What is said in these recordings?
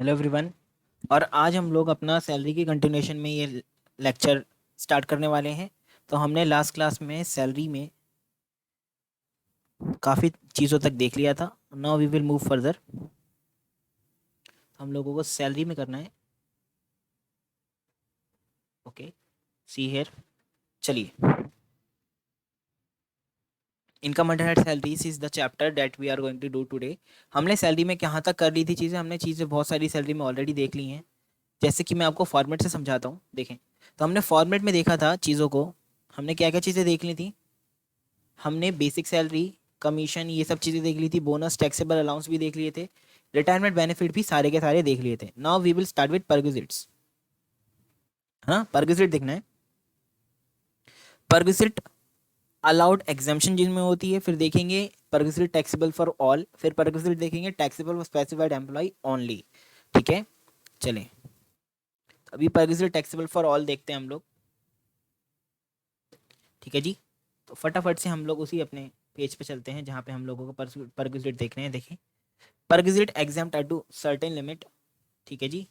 Hello everyone. और आज हम लोग अपना सैलरी की कंटिन्यूएशन में ये लेक्चर स्टार्ट करने वाले हैं। तो हमने लास्ट क्लास में सैलरी में काफ़ी चीज़ों तक देख लिया था। Now we will move further. हम लोगों को सैलरी में करना है। Okay, see here. चलिए, income under head salaries is the chapter that we are going to do today. हमने सैलरी में कहाँ तक कर ली थी चीज़ें? हमने चीज़ें बहुत सारी सैलरी में ऑलरेडी देख ली हैं। जैसे कि मैं आपको फॉर्मेट से समझाता हूँ, देखें। तो हमने फॉर्मेट में देखा था चीज़ों को। हमने क्या क्या चीज़ें देख ली थी? हमने बेसिक सैलरी, कमीशन, ये सब चीज़ें देख ली थी। बोनस, टैक्सेबल अलाउंस भी देख लिए थे। रिटायरमेंट बेनिफिट भी सारे के सारे देख लिए थे। Now we will start with perquisites. हाँ, परक्विजिट देखना है। परक्विजिट अलाउड एग्जाम्पशन जिनमें होती है, फिर देखेंगे परक्विजिट टैक्सेबल फॉर ऑल, फिर परक्विजिट देखेंगे taxable for specified employ only. ठीक है, चलें। अभी परक्विजिट टैक्सेबल फॉर ऑल देखते हैं हम लोग। ठीक है जी। तो फटाफट से हम लोग उसी अपने पेज पे चलते हैं जहाँ पे हम लोगों को परक्विजिट देख रहे हैं। देखें, perquisite exempt up to certain limit. ठीक है जी,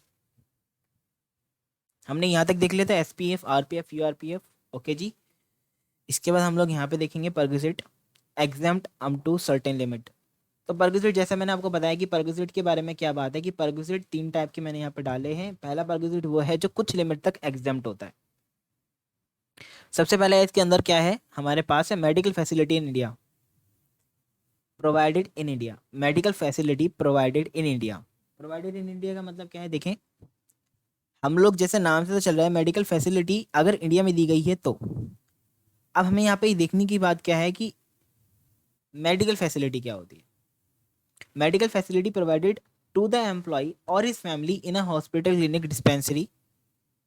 हमने यहाँ तक देख लिया था। SPF, RPF, URPF. ओके जी। इसके बाद हम लोग यहाँ पे देखेंगे perquisite exempt up to certain limit. तो परक्विजिट, जैसा मैंने आपको बताया कि परक्विजिट के बारे में क्या बात है कि परक्विजिट तीन टाइप के मैंने यहाँ पे डाले हैं। पहला परक्विजिट वो है जो कुछ लिमिट तक एग्जाम्प्ट होता है। सबसे पहले इसके अंदर क्या है हमारे पास? है medical facility in India, provided in India. Medical facility provided in India. Provided in India का मतलब क्या है? देखें, हम लोग जैसे नाम से तो चल रहा है मेडिकल फैसिलिटी अगर इंडिया में दी गई है तो। अब हमें यहाँ पे देखने की बात क्या है कि मेडिकल फैसिलिटी क्या होती है। Medical facility provided to the employ और his family in a hospital, clinic, dispensary.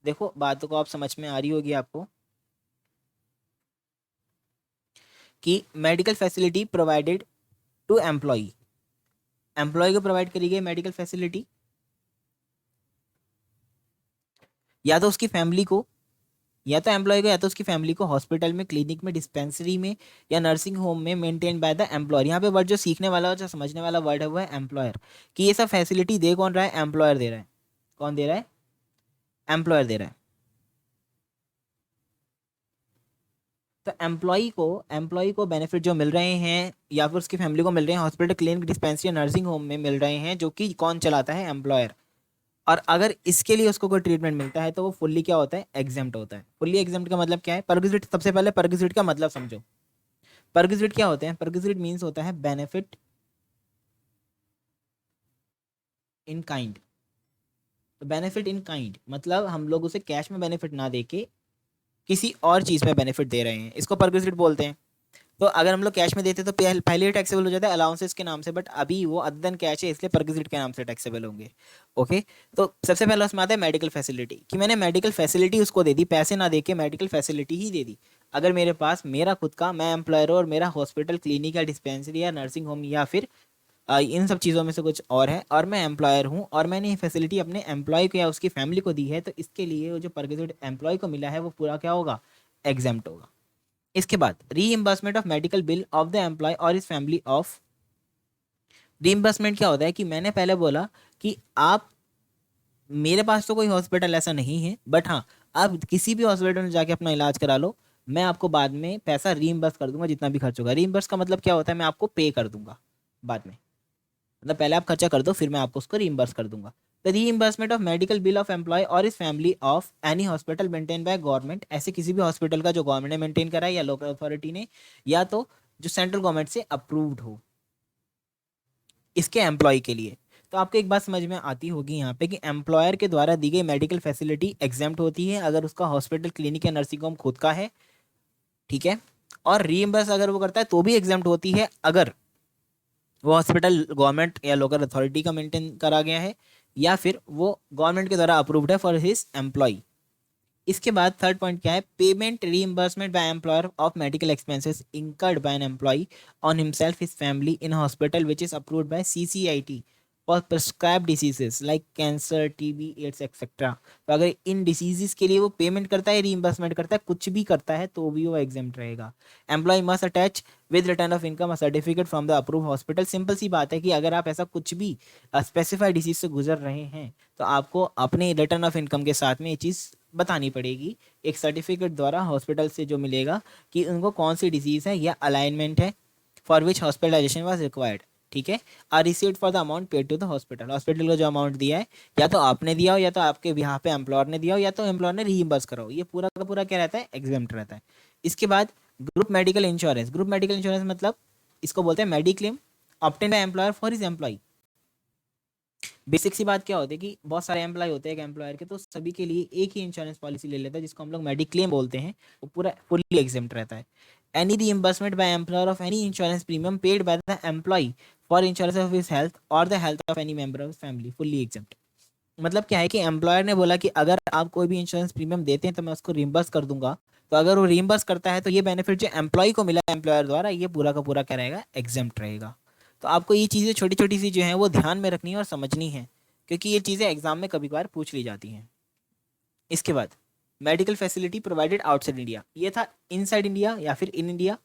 देखो, बातों को आप समझ में आ रही होगी आपको कि medical facility provided to employ, employ को प्रोवाइड करी गई मेडिकल फैसिलिटी, या तो उसकी फैमिली को, या तो एम्प्लॉय को, या तो उसकी फैमिली को हॉस्पिटल में, क्लिनिक में, डिस्पेंसरी में या नर्सिंग होम में मेंटेन बाय द एम्प्लॉयर। यहाँ पे वर्ड जो सीखने वाला और जो समझने वाला वर्ड है वो है एम्प्लॉयर। कि ये सब फैसिलिटी दे कौन रहा है? एम्प्लॉयर दे रहा है। कौन दे रहा है? एम्प्लॉयर दे रहा है। तो एम्प्लॉय को बेनिफिट जो मिल रहे हैं या फिर उसकी फैमिली को मिल रहे हैं हॉस्पिटल, क्लिनिक, डिस्पेंसरी या नर्सिंग होम में मिल रहे हैं, जो कि कौन चलाता है? एम्प्लॉयर। और अगर इसके लिए उसको कोई ट्रीटमेंट मिलता है तो वो फुल्ली क्या होता है? एग्जेम्प्ट होता है। फुल्ली एग्जेम्प्ट का मतलब क्या है? परक्विजिट, सबसे पहले परक्विजिट का मतलब समझो। परक्विजिट क्या होते हैं? परक्विजिट मीन्स होता है बेनिफिट इन काइंड। तो बेनिफिट इन काइंड मतलब हम लोग उसे कैश में बेनिफिट ना देके किसी और चीज में बेनिफिट दे रहे हैं, इसको परक्विजिट बोलते हैं। तो अगर हम लोग कैश में देते तो पहले ही टैक्सेबल हो जाता है अलाउंसेस के नाम से, बट अभी वो अदर देन कैश है, इसलिए परक्विजिट के नाम से टैक्सेबल होंगे। ओके। तो सबसे पहला उसमें आता है मेडिकल फैसिलिटी, कि मैंने मेडिकल फैसिलिटी उसको दे दी, पैसे ना दे के मेडिकल फैसिलिटी ही दे दी। अगर मेरे पास मेरा खुद का, मैं एम्प्लॉयर और मेरा हॉस्पिटल, क्लिनिक या डिस्पेंसरी या नर्सिंग होम या फिर इन सब चीज़ों में से कुछ और है, और मैं एम्प्लॉयर हूँ और मैंने ये फैसिलिटी अपने एम्प्लॉय को या उसकी फैमिली को दी है, तो इसके लिए वो जो परक्विजिट एम्प्लॉय को मिला है वो पूरा क्या होगा? एग्जाम्प्ट होगा। इसके बाद reimbursement of medical bill of the employ और इस फैमिली ऑफ। रीइंबर्समेंट क्या होता है कि मैंने पहले बोला कि आप, मेरे पास तो कोई हॉस्पिटल ऐसा नहीं है, बट हाँ, आप किसी भी हॉस्पिटल में जाके अपना इलाज करा लो, मैं आपको बाद में पैसा रीइंबर्स कर दूंगा जितना भी खर्च होगा। रीइंबर्स का मतलब क्या होता है? मैं आपको पे कर दूंगा बाद में। मतलब पहले आप खर्चा कर दो, फिर मैं आपको उसको रीइंबर्स कर दूंगा। The reimbursement of medical bill of employ और इस family of any hospital maintain by government, ऐसे किसी भी हॉस्पिटल का जो गवर्नमेंट ने मेंटेन करा है या लोकल अथॉरिटी ने, या तो जो सेंट्रल गवर्नमेंट से अप्रूव्ड हो, इसके एम्प्लॉय के लिए। तो आपको एक बात समझ में आती होगी यहाँ पे कि एम्प्लॉयर के द्वारा दी गई मेडिकल फैसिलिटी एग्जाम्प्ट होती है अगर उसका हॉस्पिटल, क्लिनिक या नर्सिंग होम खुद का है। ठीक है। और रीइंबर्स अगर वो करता है तो भी एग्जाम्प्ट होती है अगर वो हॉस्पिटल गवर्नमेंट या लोकल अथॉरिटी का मेंटेन करा गया है या फिर वो गवर्नमेंट के द्वारा अप्रूव्ड है फॉर हिज एम्प्लॉय। इसके बाद थर्ड पॉइंट क्या है? Payment reimbursement by employer of medical expenses incurred by an employ on himself, his family in hospital which is approved by CCIT for prescribe diseases like cancer, TB, AIDS etcetera. तो अगर इन diseases के लिए वो payment करता है, reimbursement करता है, कुछ भी करता है, तो भी वो एग्जाम्प्ट रहेगा। Employee must attach with return of income certificate from the approve hospital. Simple सी बात है कि अगर आप ऐसा कुछ भी स्पेसिफाइड डिसीज से गुजर रहे हैं तो आपको अपने रिटर्न ऑफ इनकम के साथ में ये चीज़ बतानी पड़ेगी, एक सर्टिफिकेट द्वारा हॉस्पिटल से जो मिलेगा कि उनको कौन सी डिजीज़ है या अलाइनमेंट है for which hospitalisation was required. ठीक है, are received for the amount paid to the hospital. Hospital को जो अमाउंट दिया है या तो आपने दिया हो या तो आपके बिहार पे एम्प्लॉयर ने दिया हो या तो एम्प्लॉयर ने रीइंबर्स करा हो, ये पूरा का पूरा क्या रहता है, एग्जाम्प्ट रहता है। इसके बाद group medical insurance. Group medical insurance मतलब इसको बोलते हैं mediclaim obtain by employer for his employee. Basic सी बात क्या होती है कि बहुत सारे एम्प्लॉय होते हैं एक एम्प्लॉयर के, तो सभी के लिए एक ही इंश्योरेंस पॉलिसी ले लेता है जिसको हम लोग मेडिक्लेम बोलते हैं, वो पूरा फुल्ली एग्जाम्प्ट रहता है। Any reimbursement by employer of any insurance premium paid by the employee for insurance of his health और the health of any member of family, fully exempt. मतलब क्या है कि एम्प्लॉयर ने बोला कि अगर आप कोई भी इंश्योरेंस प्रीमियम देते हैं तो मैं उसको रिम्बर्स कर दूंगा, तो अगर वो रिम्बर्स करता है तो ये बेनिफिट जो एम्प्लॉय को मिला एम्प्लॉयर द्वारा, ये पूरा का पूरा क्या रहेगा, एग्जाम्प्ट रहेगा। तो आपको ये चीज़ें छोटी छोटी सी जो है वो ध्यान में रखनी है और समझनी है, क्योंकि ये चीज़ें एग्जाम में कभी कभार पूछ ली जाती हैं। इसके बाद medical facility provided outside India, ये था इनसाइड इंडिया या फिर इन इंडिया।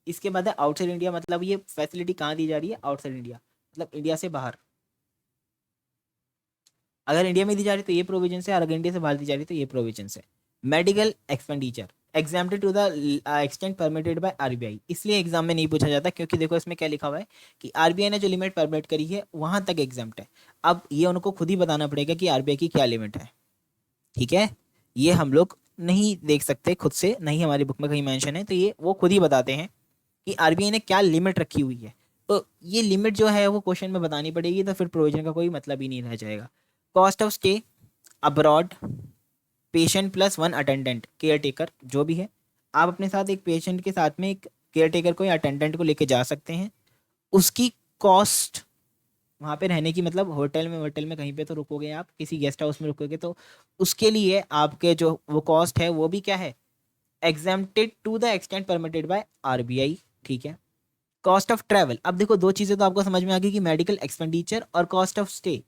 इसके बाद है आउटसाइड इंडिया, मतलब ये फैसिलिटी कहाँ दी जा रही है, आउटसाइड इंडिया मतलब इंडिया से बाहर। अगर इंडिया में दी जा रही तो ये प्रोविजन है, और अगर इंडिया से बाहर दी जा रही तो ये प्रोविजन है। Medical expenditure exempted to the extent permitted by RBI, इसलिए एग्जाम में नहीं पूछा जाता क्योंकि देखो इसमें क्या लिखा हुआ है कि आरबीआई ने जो लिमिट परमिट करी है वहां तक एग्जाम्प्ट है। अब ये उनको खुद ही बताना पड़ेगा कि आरबीआई की क्या लिमिट है। ठीक है, ये हम लोग नहीं देख सकते खुद से, नहीं हमारी बुक में कहीं मेंशन है, तो ये वो खुद ही बताते हैं कि आरबीआई ने क्या लिमिट रखी हुई है। तो ये लिमिट जो है वो क्वेश्चन में बतानी पड़ेगी, तो फिर प्रोविजन का कोई मतलब ही नहीं रह जाएगा। Cost of stay abroad, patient plus one attendant care taker, जो भी है, आप अपने साथ एक पेशेंट के साथ में एक केयर टेकर को या अटेंडेंट को लेके जा सकते हैं। उसकी कॉस्ट वहाँ पे रहने की, मतलब होटल में कहीं पे तो रुकोगे आप, किसी गेस्ट हाउस में रुकोगे, तो उसके लिए आपके जो वो कॉस्ट है वो भी क्या है, exempted to the extent permitted by RBI. ठीक है, कॉस्ट ऑफ ट्रैवल, अब देखो दो चीज़ें तो आपको समझ में आ गई कि मेडिकल एक्सपेंडिचर और cost of stay.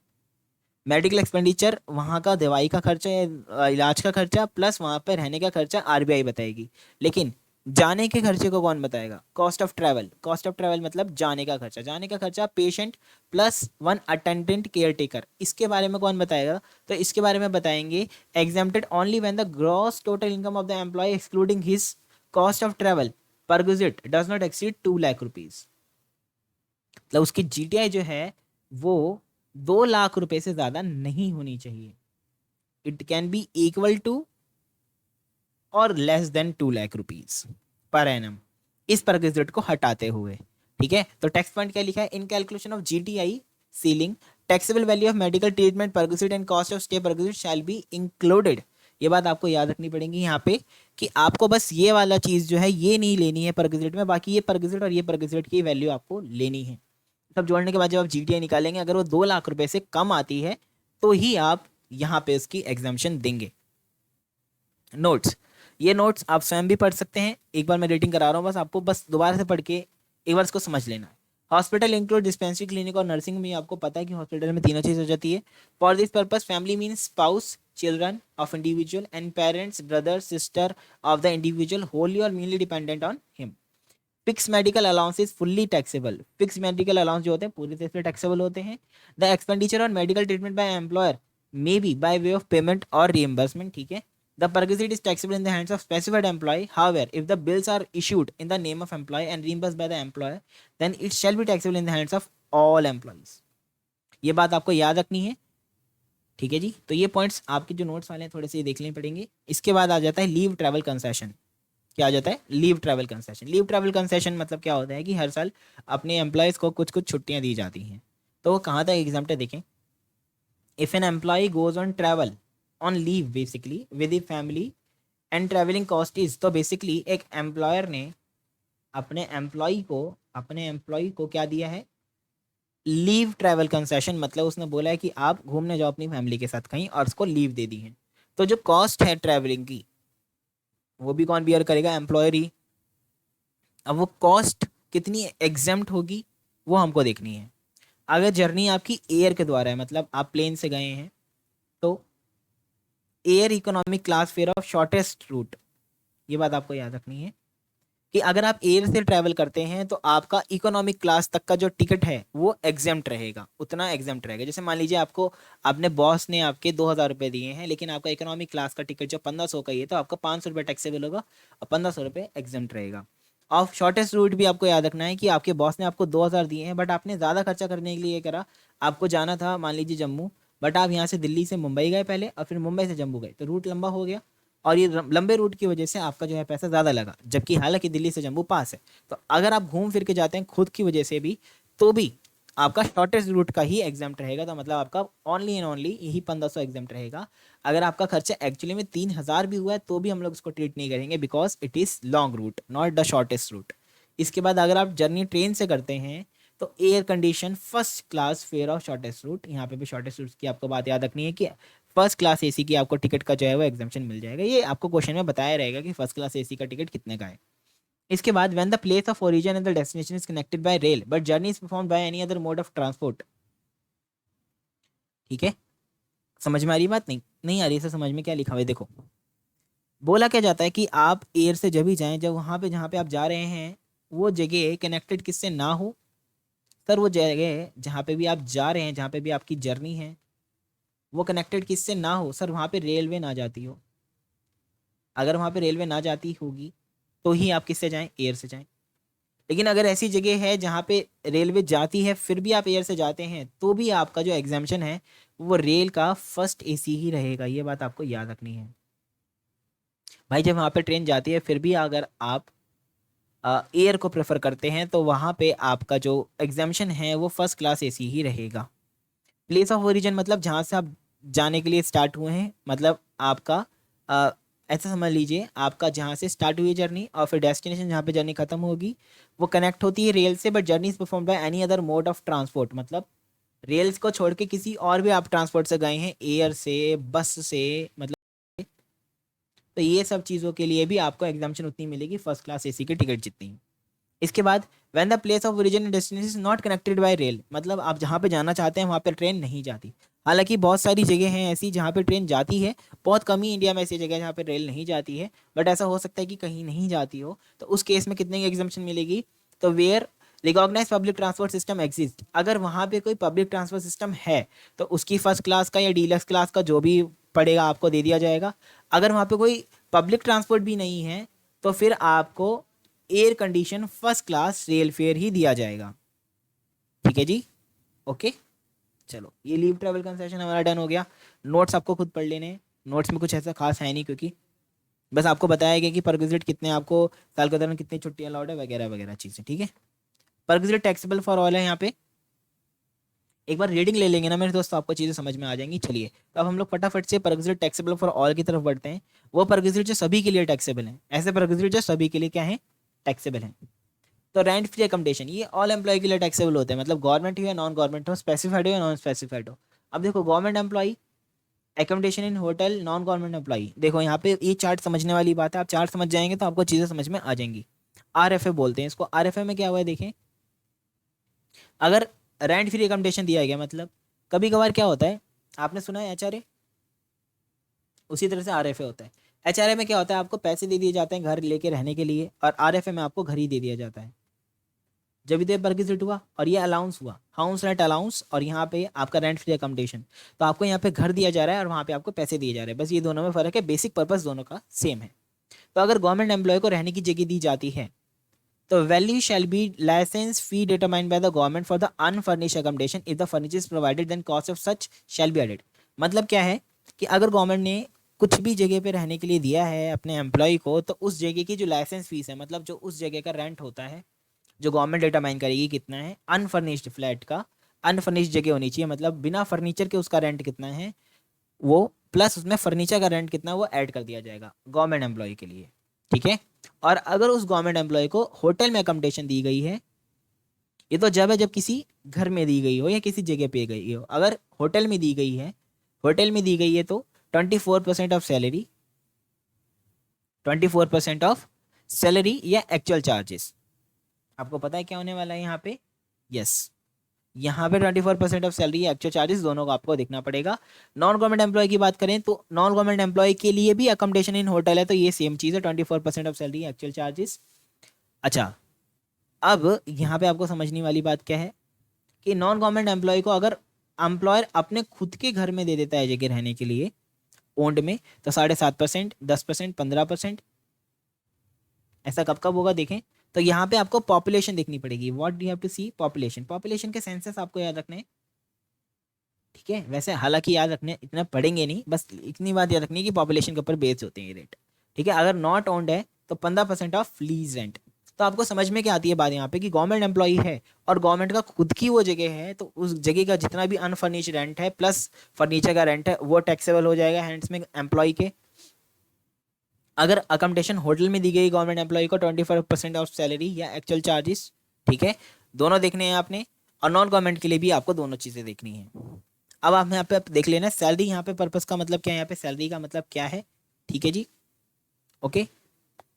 Medical expenditure वहाँ का दवाई का खर्चा या इलाज का खर्चा प्लस वहाँ पर रहने का खर्चा आरबीआई बताएगी, लेकिन जाने के खर्चे को कौन बताएगा, cost of travel. Cost of travel मतलब जाने का खर्चा, जाने का खर्चा patient plus one attendant care taker, इसके बारे में कौन बताएगा, तो इसके बारे में बताएंगे exempted only when the gross total income of the employee excluding his cost of travel per visit does not exceed 2 lakh rupees. मतलब उसकी जीटीआई जो है वो 2 लाख रुपए से ज्यादा नहीं होनी चाहिए। It can be equal to और less than 2 lakh rupees per annum, इस परगेजेट को हटाते हुए। ठीक है, तो टैक्स पॉइंट क्या लिखा है, in calculation of GTI ceiling taxable value of medical treatment perquisite and cost of stay perquisite shall be included. ये बात आपको याद रखनी पड़ेगी यहाँ पे कि आपको बस ये वाला चीज जो है ये नहीं लेनी है परगेजेट में, बाकी ये परगेजेट और ये परगेजेट की वैल्यू आपको लेनी है। सब जोड़ने के बाद जब आप जीटीआई निकालेंगे अगर वो 2 लाख रुपए से कम आती है तो ही आप यहाँ पे उसकी एग्जाम्पशन देंगे। नोट्स, ये नोट्स आप स्वयं भी पढ़ सकते हैं, एक बार मैं रेटिंग करा रहा हूँ, बस आपको बस दोबारा से पढ़ के एक बार इसको समझ लेना है। हॉस्पिटल इंक्लूड डिस्पेंसरी, क्लिनिक और नर्सिंग में आपको पता है कि हॉस्पिटल में तीनों चीज हो जाती है। For this purpose family mean spouse children of individual and parents brother sister of the individual wholly और mainly dependent on him. Fixed medical allowance is fully taxable, fixed medical allowance जो होते हैं पूरी तरह से टैक्सेबल होते हैं। The expenditure on medical treatment by employer may be by way of payment और रिएम्बर्समेंट। ठीक है, the perquisite is taxable in the hands of specified employee. However, if the bills are issued in the name of employee and reimbursed by the employer, then it shall be taxable in the hands of all employees. ये बात आपको याद रखनी है। ठीक है जी, तो ये पॉइंट्स आपके जो नोट्स वाले हैं थोड़े से देख लेने पड़ेंगे। इसके बाद आ जाता है लीव ट्रैवल कंसेशन। क्या आ जाता है, leave travel concession. Leave travel concession मतलब क्या होता है कि हर साल अपने एम्प्लॉयज़ को कुछ कुछ छुट्टियां दी जाती हैं, तो वो कहाँ तक एग्जाम्प्ट है देखें। If an employ goes on travel on leave basically with the family and travelling cost is, तो बेसिकली एक एम्प्लॉयर ने अपने एम्प्लॉय को क्या दिया है, लीव ट्रैवल कंसेशन, मतलब उसने बोला है कि आप घूमने जाओ अपनी फैमिली के साथ कहीं और उसको लीव दे दी है। तो जो कॉस्ट है ट्रैवलिंग की वो भी कौन बियर करेगा, एम्प्लॉयर ही। अब वो कॉस्ट कितनी एग्जेम्प्ट होगी वो हमको देखनी है। अगर जर्नी आपकी एयर के द्वारा है, मतलब आप प्लेन से गए हैं, तो air economic class fair of shortest route, ये बात आपको याद रखनी है कि अगर आप एयर से ट्रैवल करते हैं तो आपका इकोनॉमिक क्लास तक का जो टिकट है वो एग्जेम्प्ट रहेगा, उतना एग्जेम्प्ट रहेगा। जैसे मान लीजिए आपको, आपने बॉस ने आपके 2,000 रुपये दिए हैं, लेकिन आपका इकोनॉमिक क्लास का टिकट जो 1,500 का ही है, तो आपका 500 रुपये टैक्सेबल होगा और 1,500 रुपये एग्जेम्प्ट रहेगा। और शॉर्टेस्ट रूट भी आपको याद रखना है कि आपके बॉस ने आपको 2,000 दिए हैं, बट आपने ज़्यादा खर्चा करने के लिए करा, आपको जाना था मान लीजिए जम्मू, बट आप यहाँ से दिल्ली से मुंबई गए पहले और फिर मुंबई से जम्मू गए, तो रूट लंबा हो गया और ये लंबे रूट की वजह से आपका जो है पैसा ज़्यादा लगा, जबकि हालांकि दिल्ली से जम्मू पास है। तो अगर आप घूम फिर के जाते हैं खुद की वजह से भी, तो भी आपका शॉर्टेस्ट रूट का ही एग्जाम्प्ट रहेगा। तो मतलब आपका ओनली एंड ओनली यही 1,500 एग्जाम्प्ट रहेगा। अगर आपका खर्चा एक्चुअली में 3,000 भी हुआ है तो भी हम लोग उसको ट्रीट नहीं करेंगे, because it is long route, not the shortest route. इसके बाद अगर आप जर्नी ट्रेन से करते हैं तो air condition first class fair of shortest route, यहाँ पे भी शॉर्टेस्ट रूट की आपको बात याद रखनी है कि फर्स्ट क्लास एसी की आपको टिकट का जो है वो एग्जाम्पशन मिल जाएगा। ये आपको क्वेश्चन में बताया रहेगा कि फर्स्ट क्लास एसी का टिकट कितने का है। इसके बाद when the place of origin and the destination is connected by rail but journey is performed by any other mode of transport. ठीक है, समझ में आ रही बात? नहीं नहीं आ रही है? समझ में क्या लिखा हुआ है देखो, बोला क्या जाता है कि आप एयर से जब भी जाएं जब वहाँ पे जहाँ पे आप जा रहे हैं वो जगह कनेक्टेड किससे ना हो। सर वो जगह जहाँ पे भी आप जा रहे हैं, जहाँ पे भी आपकी जर्नी है, वो कनेक्टेड किससे ना हो। सर वहाँ पे रेलवे ना जाती हो, अगर वहाँ पे रेलवे ना जाती होगी तो ही आप किससे जाएं, एयर से जाएं। लेकिन अगर ऐसी जगह है जहाँ पे रेलवे जाती है फिर भी आप एयर से जाते हैं, तो भी आपका जो एग्जाम्पशन है वो रेल का फर्स्ट एसी ही रहेगा। ये बात आपको याद रखनी है भाई। जब वहाँ पे ट्रेन जाती है फिर भी अगर आप एयर को प्रेफर करते हैं तो वहाँ पे आपका जो एग्जाम्पशन है वो फर्स्ट क्लास एसी ही रहेगा। प्लेस ऑफ ओरिजिन मतलब जहाँ से आप जाने के लिए स्टार्ट हुए हैं, मतलब आपका ऐसा समझ लीजिए आपका जहाँ से स्टार्ट हुई जर्नी और फिर डेस्टिनेशन जहाँ पे जर्नी खत्म होगी वो कनेक्ट होती है रेल से, but journey is perform by any other mode of transport. मतलब रेल्स को छोड़ के किसी और भी आप ट्रांसपोर्ट से गए हैं, एयर से, बस से, मतलब तो ये सब चीज़ों के लिए भी आपको एग्जाम्पशन उतनी मिलेगी फर्स्ट क्लास एसी की टिकट जितनी। इसके बाद when the place of origin and destination is not connected by rail, मतलब आप जहाँ पे जाना चाहते हैं वहाँ पे ट्रेन नहीं जाती। हालांकि बहुत सारी जगह हैं ऐसी जहाँ पे ट्रेन जाती है, बहुत कम ही इंडिया में ऐसी जगह है जहाँ पे रेल नहीं जाती है, बट ऐसा हो सकता है कि कहीं नहीं जाती हो, तो उस केस में कितने की एग्जाम्पशन मिलेगी। तो where recognise public transport system exist, अगर वहाँ पे कोई पब्लिक ट्रांसपोर्ट सिस्टम है तो उसकी फर्स्ट क्लास का या डीलक्स क्लास का जो भी पड़ेगा आपको दे दिया जाएगा। अगर वहाँ पे कोई पब्लिक ट्रांसपोर्ट भी नहीं है तो फिर आपको air condition first class rail fare ही दिया जाएगा। ठीक है जी, ओके। चलो ये लीव ट्रैवल कंसेशन हमारा डन हो गया। नोट्स आपको खुद पढ़ लेने, नोट्स में कुछ ऐसा खास है नहीं, क्योंकि बस आपको बताया गया कि पर विजिट कितने आपको साल के दौरान कितनी छुट्टियां अलाउड है वगैरह वगैरह चीज़ें। ठीक है, पर विजिट टैक्सेबल फॉर ऑल है यहाँ पे। एक बार रीडिंग ले लेंगे ना मेरे दोस्त, आपको चीज़ें समझ में आ जाएंगी। चलिए तो अब हम लोग फटाफट से परगजिट टैक्सेबल फॉर ऑल की तरफ बढ़ते हैं। वो परगजिट जो सभी के लिए टैक्सेबल है, ऐसे परगजिट जो सभी के लिए क्या है, टैक्सेबल है। तो रेंट फ्री अकोमोडेशन ये ऑल एम्प्लॉय के लिए टैक्सेबल होते हैं, मतलब गवर्नमेंट हो या नॉन गवर्नमेंट हो, स्पेसिफाइड हो या नॉन स्पेसिफाइड हो। अब देखो गवर्नमेंट एम्प्लॉय एकोमोडेशन इन होटल, नॉन गवर्नमेंट एम्प्लॉय, देखो यहाँ पे ये चार्ट समझने वाली बात है। आप चार्ट समझ जाएंगे तो आपको चीज़ें समझ में आ जाएंगी। RFA बोलते हैं इसको। RFA में क्या हुआ है देखें, अगर रेंट फ्री अकोमोडेशन दिया गया, मतलब कभी कभार क्या होता है, आपने सुना है HRA, उसी तरह से RFA होता है। HRA में क्या होता है, आपको पैसे दे दिए जाते हैं घर लेके रहने के लिए, और RFA में आपको घर ही दे दिया जाता है। जब भी बर्गिजिट हुआ और ये अलाउंस हुआ, हाउस रेंट अलाउंस, और यहाँ पे आपका रेंट फ्री अकोमोडेशन, तो आपको यहाँ पे घर दिया जा रहा है और वहाँ पे आपको पैसे दिए जा रहे हैं, बस ये दोनों में फ़र्क है, बेसिक पर्पस दोनों का सेम है। तो अगर गवर्नमेंट एम्प्लॉय को रहने की जगह दी जाती है तो value shall be licence fee determined by the government for the unfurnished accommodation, if the furniture is provided then cost of such shall be added. मतलब क्या है कि अगर गवर्नमेंट ने कुछ भी जगह पे रहने के लिए दिया है अपने एम्प्लॉय को, तो उस जगह की जो लाइसेंस फीस है, मतलब जो उस जगह का रेंट होता है, जो गवर्नमेंट डिटरमाइन करेगी कितना है, अनफर्निश्ड फ्लैट का, अनफर्निश्ड जगह होनी चाहिए, मतलब बिना फर्नीचर के उसका रेंट कितना है वो, प्लस उसमें फर्नीचर का रेंट कितना वो ऐड कर दिया जाएगा गवर्नमेंट एम्प्लॉय के लिए। ठीक है, और अगर उस गवर्नमेंट एम्प्लॉय को होटल में अकोमोडेशन दी गई है, ये तो जब है जब किसी घर में दी गई हो या किसी जगह पे गई हो, अगर होटल में दी गई है, होटल में दी गई है तो 24% ऑफ सैलरी, 24% ऑफ सैलरी या एक्चुअल चार्जेस। आपको पता है क्या होने वाला है यहाँ पे? यस, यहाँ पे 24% ऑफ सैलरी एक्चुअल चार्जेस, दोनों को आपको देखना पड़ेगा। नॉन गवर्नमेंट एम्प्लॉय की बात करें तो नॉन गवर्नमेंट एम्प्लॉय के लिए भी अकोमोडेशन इन होटल है, तो ये सेम चीज़ है, 24% ऑफ सैलरी एक्चुअल चार्जेस। अच्छा, अब यहाँ पे आपको समझने वाली बात क्या है कि नॉन गवर्नमेंट एम्प्लॉय को अगर एम्प्लॉयर अपने खुद के घर में दे देता है जगह रहने के लिए ओन्ड में, तो 7.5%, 10%, 15%, ऐसा कब कब होगा देखें। तो यहाँ पे आपको पॉपुलेशन देखनी पड़ेगी। What do have to see? Population. Population के सेंसस आपको याद रखने हैं, ठीक है। वैसे हालांकि याद रखने इतना पढ़ेंगे नहीं, बस इतनी बात याद रखनी है कि पॉपुलेशन के ऊपर बेस होते हैं ये रेट, ठीक है। अगर नॉट ओन्ड है तो 15% ऑफ लीज रेंट। तो आपको समझ में क्या आती है बात यहाँ पे कि गवर्नमेंट एम्प्लॉई है और गवर्नमेंट का खुद की वो जगह है, तो उस जगह का जितना भी अनफर्निश्ड रेंट है प्लस फर्नीचर का रेंट है वो टैक्सेबल हो जाएगा हैंड्स में एम्प्लॉय के। अगर अकोमोडेशन होटल में दी गई गवर्नमेंट एम्प्लॉय को 25% ऑफ सैलरी या एक्चुअल चार्जेस, ठीक है, दोनों देखने हैं आपने। और नॉन गवर्नमेंट के लिए भी आपको दोनों चीज़ें देखनी है। अब आप यहाँ पे आप देख लेना सैलरी, यहाँ पे पर्पस का मतलब क्या है, यहाँ पे सैलरी का मतलब क्या है, ठीक है जी, ओके।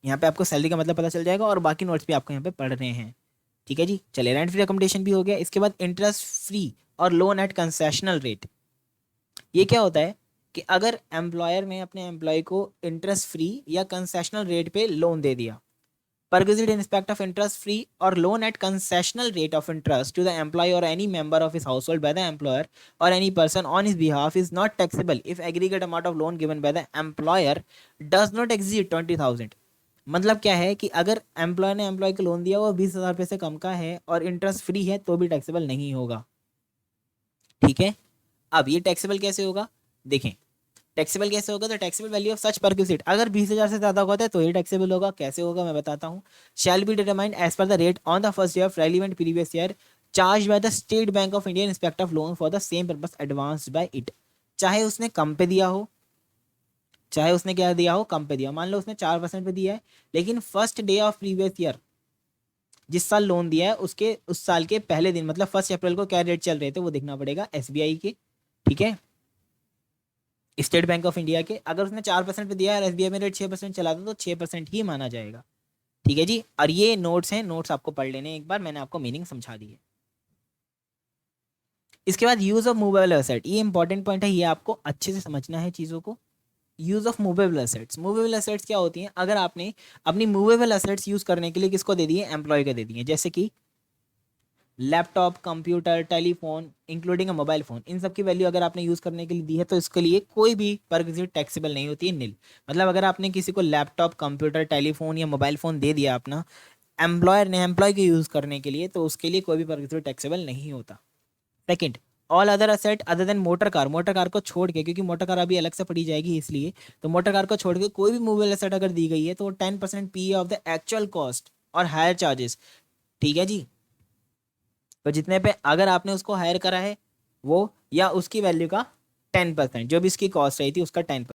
यहाँ पे आपको सैलरी का मतलब पता चल जाएगा और बाकी नोट्स भी आपको यहाँ पे पढ़ रहे हैं, ठीक है जी। चलिए, रेंट फ्री अकोमोडेशन भी हो गया। इसके बाद इंटरेस्ट फ्री और लोन एट कंसेशनल रेट। ये क्या होता है कि अगर एम्प्लॉयर ने अपने एम्प्लॉय को इंटरेस्ट फ्री या कंसेशनल रेट पे लोन दे दिया, perquisite in respect of interest free or loan at concessional rate of interest to the employee or any member of his household by the employer or any person on his behalf is not taxable if aggregate amount of loan given by the employer does not exceed 20,000। मतलब क्या है कि अगर employ ने employ को loan दिया वो 20,000 रुपये से कम का है और इंटरेस्ट फ्री है तो भी टैक्सेबल नहीं होगा, ठीक है। अब ये टैक्सेबल कैसे होगा देखें। टैक्सेबल कैसे होगा, तो टैक्सेबल वैल्यू ऑफ सच परक्यूसिट, अगर 20,000 से ज़्यादा होता है तो ये टैक्सेबल होगा। कैसे होगा मैं बताता हूँ। Shall be determined as per the rate on the first day of relevant previous year charge by the State Bank of India in respect of loan for the same purpose advance by it. चाहे उसने कम पे दिया हो, चाहे उसने क्या दिया हो, कम पे दिया। मान लो उसने 4% पे दिया है, लेकिन first day of previous year, जिस साल लोन दिया है उसके उस साल के पहले दिन, मतलब 1 अप्रैल को क्या रेट चल रहे थे वो देखना पड़ेगा एसबीआई के, ठीक है, स्टेट बैंक ऑफ इंडिया के। अगर उसने 4% पे दिया है और एसबीआई में रेट 6% चला था तो 6% ही माना जाएगा, ठीक है जी। और ये नोट्स हैं, नोट्स आपको पढ़ लेने एक बार, मैंने आपको मीनिंग समझा दी है। इसके बाद यूज ऑफ मूवेबल एसेट, ये इंपॉर्टेंट पॉइंट है, ये आपको अच्छे से समझना है चीज़ों को। Use of movable assets, movable assets क्या होती हैं? अगर आपने अपनी मूवेबल एसेट्स यूज करने के लिए किसको दे दिए, एम्प्लॉय को दे दिए, जैसे कि laptop, computer, telephone including a mobile phone, इन सब की वैल्यू अगर आपने यूज़ करने के लिए दी है तो इसके लिए कोई भी परक्विजिट टैक्सेबल नहीं होती है, नील। मतलब अगर आपने किसी को लैपटॉप, कंप्यूटर, टेलीफोन या मोबाइल फ़ोन दे दिया अपना एम्प्लॉयर ने एम्प्लॉय के यूज़ करने के लिए, तो उसके लिए कोई भी परक्विजिट टैक्सेबल नहीं होता। Second, all other asset other than motor car, motor car को छोड़ के, क्योंकि मोटर कार अभी अलग से पड़ी जाएगी इसलिए, तो मोटर कार को छोड़ के कोई भी मूवेबल एसेट अगर दी गई है तो 10% P of the actual cost और हायर चार्जेस, ठीक है जी। तो जितने पे अगर आपने उसको हायर करा है वो, या उसकी वैल्यू का 10%, जो भी इसकी कॉस्ट रही थी उसका 10%।